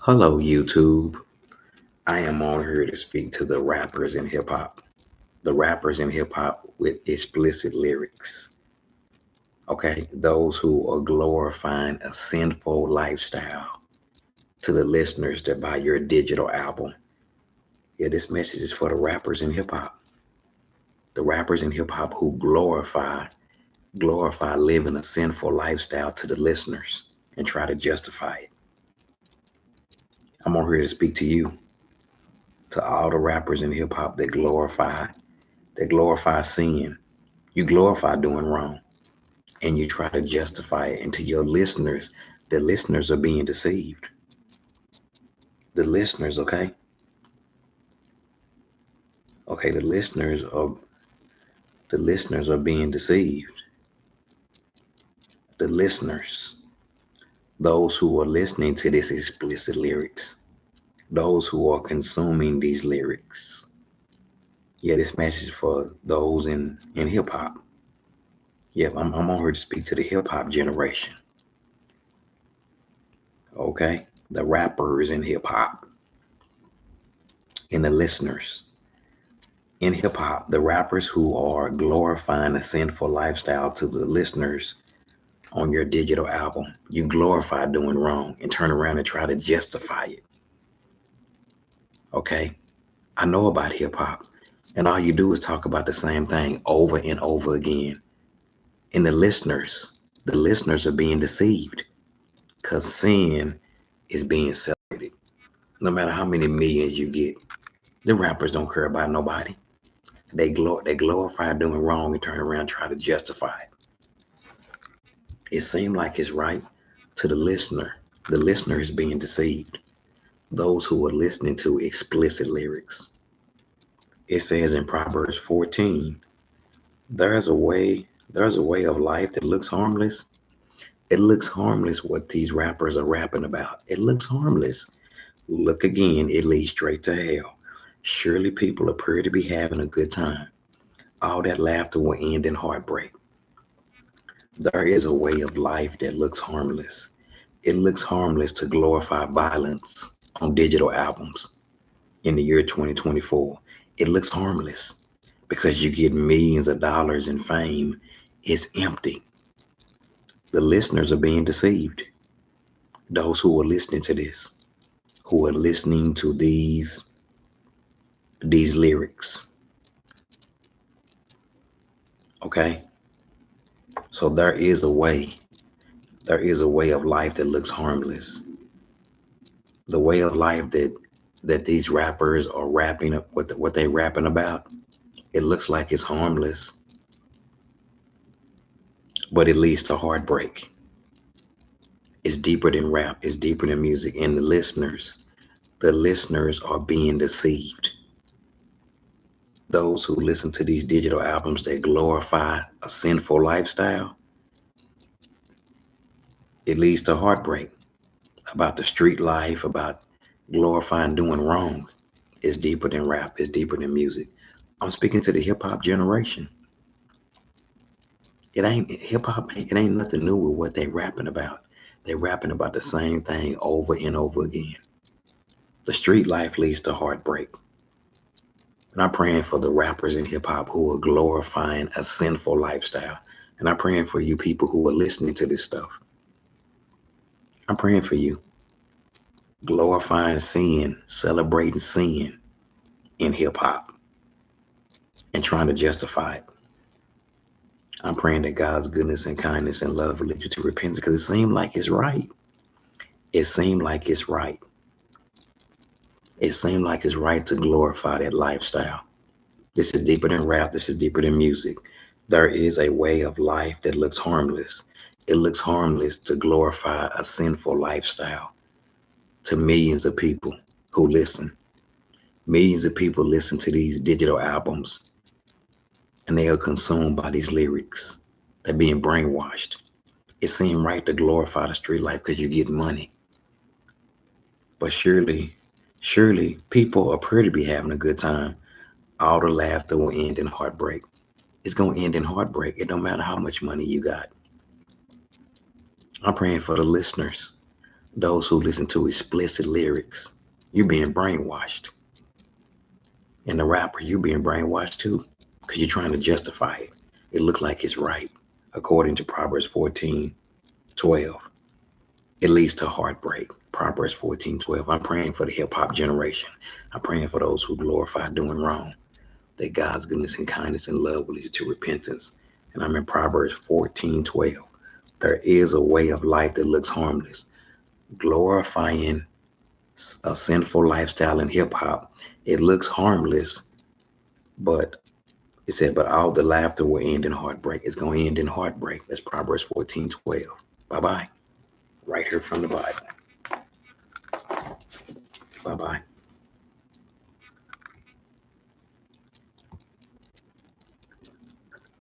Hello, YouTube. I am on here to speak to the rappers in hip hop. The rappers in hip hop with explicit lyrics. Okay, those who are glorifying a sinful lifestyle to the listeners that buy your digital album. Yeah, this message is for the rappers in hip hop. The rappers in hip hop who glorify living a sinful lifestyle to the listeners and try to justify it. I'm on here to speak to you, to all the rappers in hip hop that glorify sin. You glorify doing wrong and you try to justify it. And to your listeners, the listeners are being deceived. The listeners, okay? Okay, the listeners are being deceived. The listeners, those who are listening to this explicit lyrics, those who are consuming these lyrics. Yeah, this message for those in hip hop. Yep, I'm on here to speak to the hip hop generation. Okay, the rappers in hip hop and the listeners. In hip hop, the rappers who are glorifying a sinful lifestyle to the listeners on your digital album, you glorify doing wrong and turn around and try to justify it. Okay? I know about hip hop, and all you do is talk about the same thing over and over again. And the listeners are being deceived because sin is being celebrated. No matter how many millions you get, the rappers don't care about nobody. They glorify doing wrong and turn around and try to justify it. It seemed like it's right to the listener. The listener is being deceived. Those who are listening to explicit lyrics. It says in Proverbs 14, there's a way of life that looks harmless. It looks harmless what these rappers are rapping about. It looks harmless. Look again, it leads straight to hell. Surely people appear to be having a good time. All that laughter will end in heartbreak. There is a way of life that looks harmless. It looks harmless to glorify violence on digital albums in the year 2024. It looks harmless because you get millions of dollars in fame. It's empty. The listeners are being deceived. Those who are listening to this, who are listening to these lyrics. Okay? So there is a way. There is a way of life that looks harmless. The way of life that these rappers are rapping up what they rapping about, it looks like it's harmless, but it leads to heartbreak. It's deeper than rap, it's deeper than music. And the listeners are being deceived. Those who listen to these digital albums that glorify a sinful lifestyle, it leads to heartbreak about the street life, about glorifying doing wrong. It's deeper than rap, it's deeper than music. I'm speaking to the hip hop generation. It ain't hip hop. It ain't nothing new with what they rapping about. They rapping about the same thing over and over again. The street life leads to heartbreak. And I'm praying for the rappers in hip hop who are glorifying a sinful lifestyle. And I'm praying for you people who are listening to this stuff. I'm praying for you. Glorifying sin, celebrating sin in hip hop and trying to justify it. I'm praying that God's goodness and kindness and love will lead you to repentance because it seems like it's right. It seemed like it's right. It seemed like it's right to glorify that lifestyle. This is deeper than rap. This is deeper than music. There is a way of life that looks harmless. It looks harmless to glorify a sinful lifestyle to millions of people who listen. Millions of people listen to these digital albums and they are consumed by these lyrics. They're being brainwashed. It seemed right to glorify the street life because you get money. But surely people appear to be having a good time. All the laughter will end in heartbreak. It's going to end in heartbreak. It don't matter how much money you got. I'm praying for the listeners. Those who listen to explicit lyrics, you're being brainwashed. And the rapper, you're being brainwashed too, because you're trying to justify it. It look like it's right. According to Proverbs 14:12, it leads to heartbreak. Proverbs 14:12. I'm praying for the hip hop generation. I'm praying for those who glorify doing wrong, that God's goodness and kindness and love will lead you to repentance. And I'm in Proverbs 14:12. There is a way of life that looks harmless. Glorifying a sinful lifestyle in hip hop, it looks harmless, but it said, but all the laughter will end in heartbreak. It's going to end in heartbreak. That's Proverbs 14:12. Bye-bye. Right here from the Bible. Bye-bye.